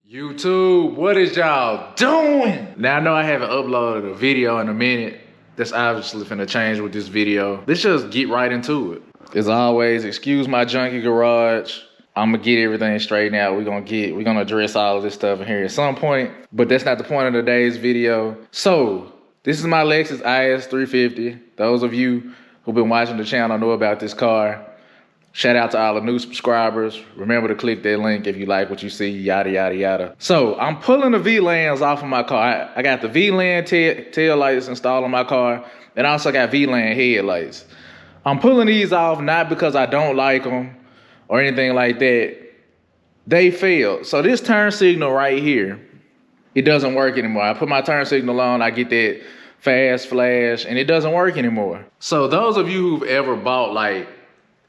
YouTube, what is y'all doing? Now I know I haven't uploaded a video in a minute. That's obviously finna change with this video. Let's just get right into it. As always, excuse my junky garage. I'm gonna get everything straightened out. We're gonna address all of this stuff in here at some point, but that's not the point of today's video. So, this is my Lexus IS 350. Those of you who've been watching the channel know about this car. Shout out to all the new subscribers. Remember to click that link if you like what you see, yada, yada, yada. So I'm pulling the VLANs off of my car. I got the VLAN tail lights installed on my car, and I also got VLAN headlights. I'm pulling these off not because I don't like them or anything like that. They failed. So this turn signal right here, it doesn't work anymore. I put my turn signal on, I get that fast flash, and it doesn't work anymore. So those of you who've ever bought like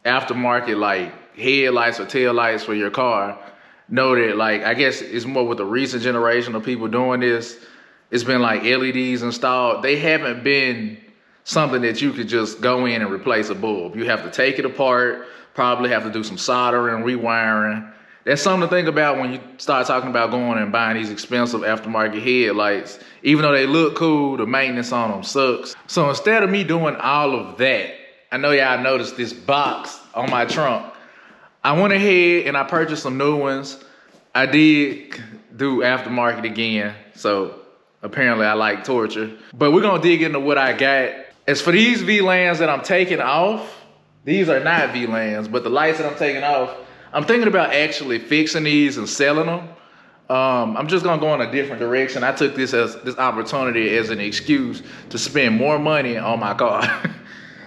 aftermarket like headlights or tail lights for your car know that, like, I guess it's more with the recent generation of people doing this. It's been like LEDs installed. They haven't been something that you could just go in and replace a bulb. You have to take it apart, probably have to do some soldering, rewiring. That's something to think about when you start talking about going and buying these expensive aftermarket headlights. Even though they look cool, the maintenance on them sucks. So instead of me doing all of that, I know y'all noticed this box on my trunk. I went ahead and I purchased some new ones. I did do aftermarket again, so apparently I like torture. But we're gonna dig into what I got. As for these VLANs that I'm taking off, these are not VLANs, but the lights that I'm taking off, I'm thinking about actually fixing these and selling them. I'm just gonna go in a different direction. I took this opportunity as an excuse to spend more money on my car.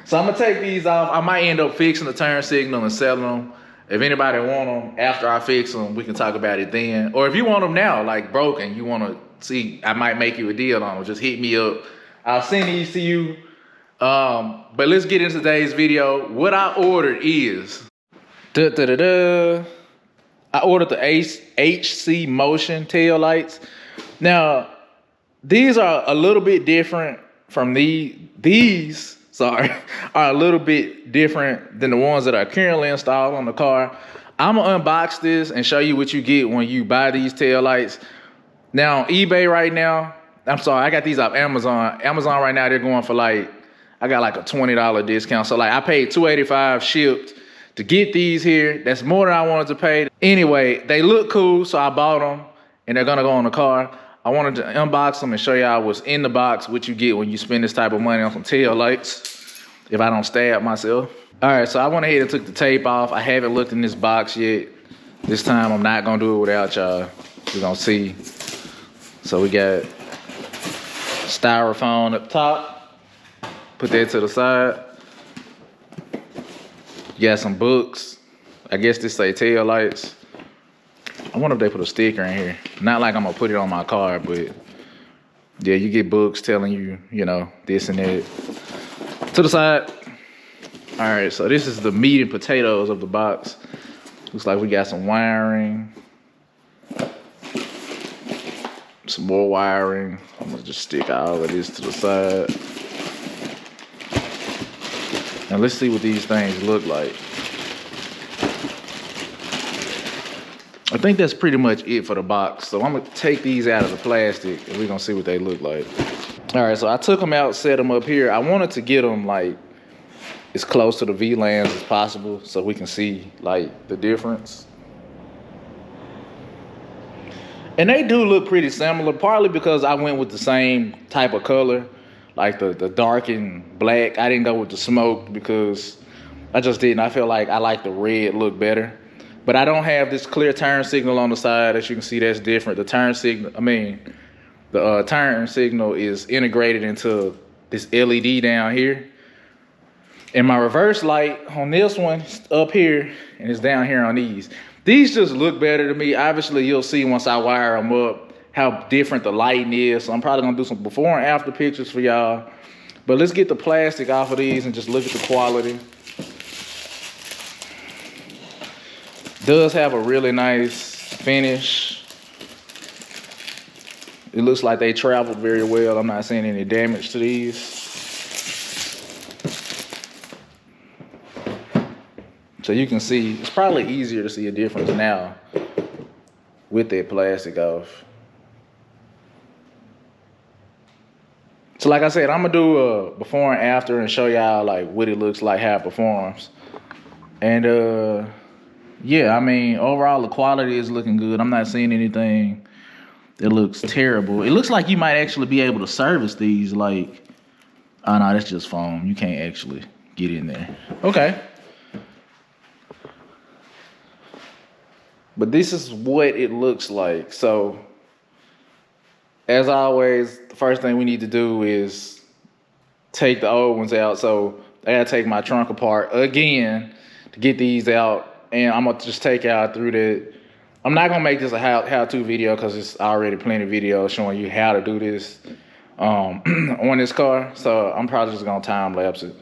So I'm gonna take these off. I might end up fixing the turn signal and selling them. If anybody want them after I fix them, we can talk about it then. Or if you want them now, like broken, you wanna see, I might make you a deal on them. Just hit me up. I'll send these to you. But let's get into today's video. What I ordered is, I ordered the HCMotionz tail lights. Now, these are a little bit different from these are a little bit different than the ones that are currently installed on the car. I'm gonna unbox this and show you what you get when you buy these tail lights. Now, on eBay right now, I got these off Amazon. Amazon right now, they're going for like, I got like a $20 discount. So like I paid $285 shipped to get these here. That's more than I wanted to pay. Anyway, they look cool, so I bought them and they're gonna go on the car. I wanted to unbox them and show y'all what's in the box, what you get when you spend this type of money on some tail lights, if I don't stab myself. All right, so I went ahead and took the tape off. I haven't looked in this box yet. This time I'm not gonna do it without y'all. We're gonna see. So we got styrofoam up top. Put that to the side. You got some books. I guess this say tail lights. I wonder if they put a sticker in here. Not like I'm gonna put it on my car, but yeah, you get books telling you, you know, this and that. To the side. All right, so this is the meat and potatoes of the box. Looks like we got some wiring. Some more wiring. I'm gonna just stick all of this to the side. Now let's see what these things look like. I think that's pretty much it for the box. So I'm gonna take these out of the plastic and we're gonna see what they look like. All right, so I took them out, set them up here. I wanted to get them like as close to the VLANs as possible so we can see like the difference. And they do look pretty similar, partly because I went with the same type of color, like the dark and black. I didn't go with the smoke because I just didn't. I feel like I like the red look better. But I don't have this clear turn signal on the side. As you can see, that's different. The turn signal, the turn signal is integrated into this LED down here. And my reverse light on this one is up here and it's down here on these. These just look better to me. Obviously, you'll see once I wire them up how different the lighting is. So I'm probably gonna do some before and after pictures for y'all. But let's get the plastic off of these and just look at the quality. Does have a really nice finish. It looks like they traveled very well. I'm not seeing any damage to these. So you can see, it's probably easier to see a difference now with that plastic off. So like I said, I'm gonna do a before and after and show y'all like what it looks like, how it performs. And yeah, I mean, overall the quality is looking good. I'm not seeing anything that looks terrible. It looks like you might actually be able to service these like, oh no, that's just foam. You can't actually get in there. Okay. But this is what it looks like. So as always, the first thing we need to do is take the old ones out. So I gotta take my trunk apart again to get these out. And I'm gonna just take y'all through that. I'm not gonna make this a how-to video because it's already plenty of videos showing you how to do this on this car. So I'm probably just gonna time lapse it.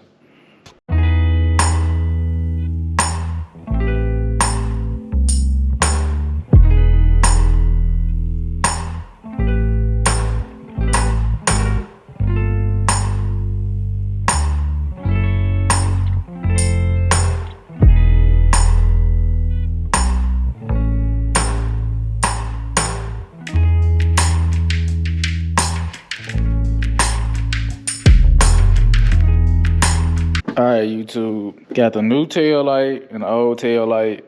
All right, YouTube, got the new tail light and the old tail light.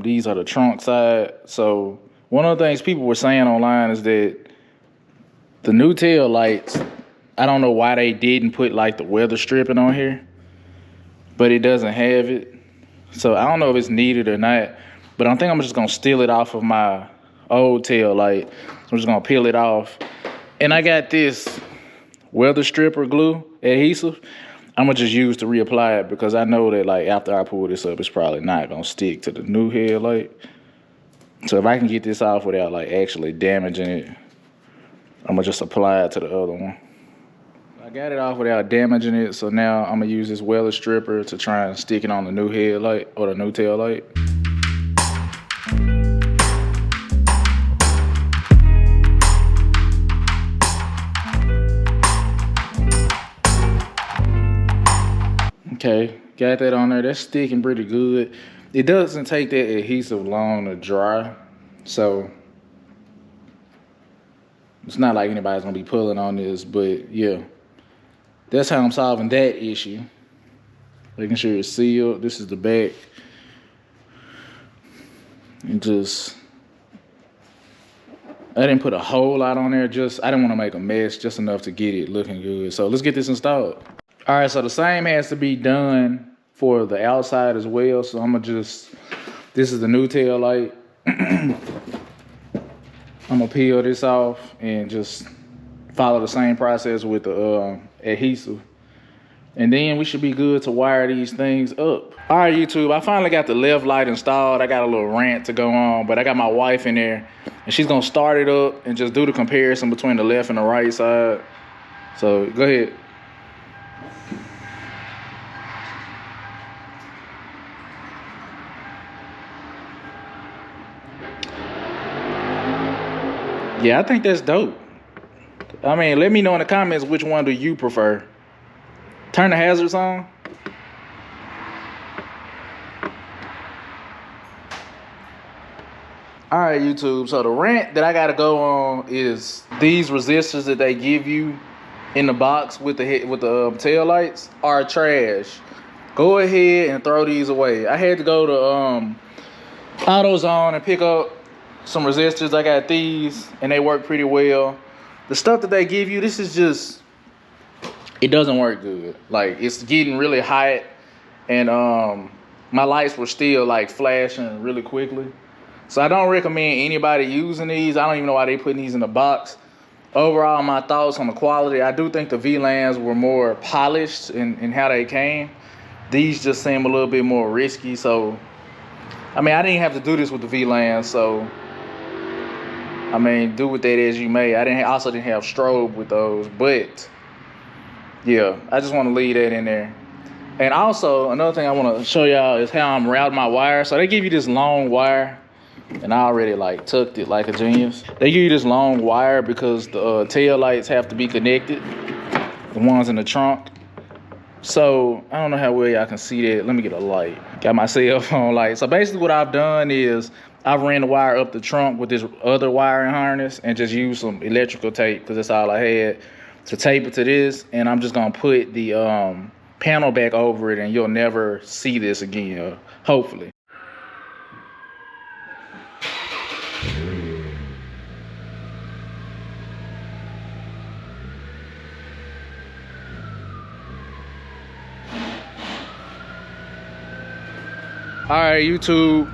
These are the trunk side. So one of the things people were saying online is that the new tail lights, I don't know why they didn't put like the weather stripping on here, but it doesn't have it. So I don't know if it's needed or not, but I think I'm just gonna steal it off of my old tail light. I'm just gonna peel it off. And I got this weather stripper glue adhesive. I'm gonna just use to reapply it because I know that like after I pull this up, it's probably not gonna stick to the new headlight. So if I can get this off without like actually damaging it, I'm gonna just apply it to the other one. I got it off without damaging it, so now I'm gonna use this weather stripper to try and stick it on the new headlight or the new tail light. Okay, got that on there. That's sticking pretty good. It doesn't take that adhesive long to dry, so it's not like anybody's gonna be pulling on this, but yeah. That's how I'm solving that issue. Making sure it's sealed. This is the back. And just, I didn't put a whole lot on there, I didn't want to make a mess, just enough to get it looking good. So let's get this installed. All right, so the same has to be done for the outside as well. So I'm gonna just, this is the new tail light. I'm gonna peel this off and just follow the same process with the adhesive. And then we should be good to wire these things up. All right, YouTube, I finally got the left light installed. I got a little rant to go on, but I got my wife in there and she's gonna start it up and just do the comparison between the left and the right side. So go ahead. Yeah, I think that's dope. I mean, let me know in the comments which one do you prefer. Turn the hazards on. All right, YouTube, so the rant that I gotta go on is these resistors that they give you in the box with the tail lights are trash. Go ahead and throw these away. I had to go to AutoZone and pick up some resistors. I got these and they work pretty well. The stuff that they give you, this is just, it doesn't work good. Like, it's getting really hot and my lights were still like flashing really quickly. So I don't recommend anybody using these. I don't even know why they putting these in the box. Overall, my thoughts on the quality, I do think the VLANs were more polished in how they came. These just seem a little bit more risky. So, I mean, I didn't have to do this with the VLANs, so I mean, do with that as you may. I also didn't have strobe with those, but yeah, I just want to leave that in there. And also, another thing I want to show y'all is how I'm routing my wire. So they give you this long wire, and I already like tucked it like a genius. They give you this long wire because the tail lights have to be connected, the ones in the trunk. So I don't know how well y'all can see that. Let me get a light. Got my cell phone light. So basically what I've done is I ran the wire up the trunk with this other wiring harness and just used some electrical tape because that's all I had to tape it to this. And I'm just gonna put the panel back over it, and you'll never see this again, hopefully. All right, YouTube,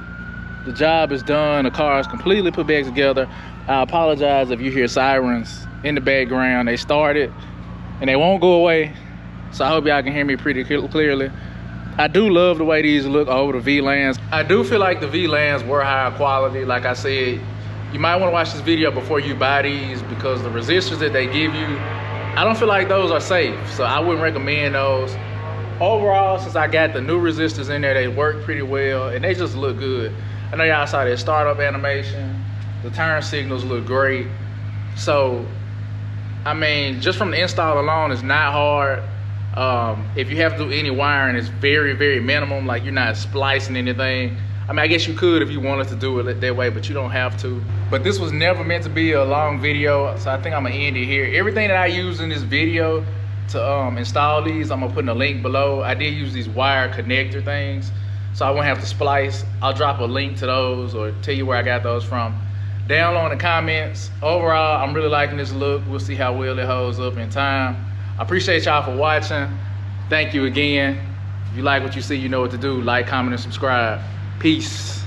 the job is done. The car is completely put back together. I apologize if you hear sirens in the background. They started and they won't go away. So I hope y'all can hear me pretty clearly. I do love the way these look over the VLANs. I do feel like the VLANs were higher quality. Like I said, you might want to watch this video before you buy these because the resistors that they give you, I don't feel like those are safe. So I wouldn't recommend those. Overall, since I got the new resistors in there, they work pretty well and they just look good. I know y'all saw that startup animation. The turn signals look great. So, I mean, just from the install alone, it's not hard. If you have to do any wiring, it's very, very minimum. Like, you're not splicing anything. I mean, I guess you could if you wanted to do it that way, but you don't have to. But this was never meant to be a long video, so I think I'm gonna end it here. Everything that I use in this video to install these, I'm gonna put in a link below. I did use these wire connector things, so I won't have to splice. I'll drop a link to those or tell you where I got those from down below in the comments. Overall, I'm really liking this look. We'll see how well it holds up in time. I appreciate y'all for watching. Thank you again. If you like what you see, you know what to do. Like, comment, and subscribe. Peace.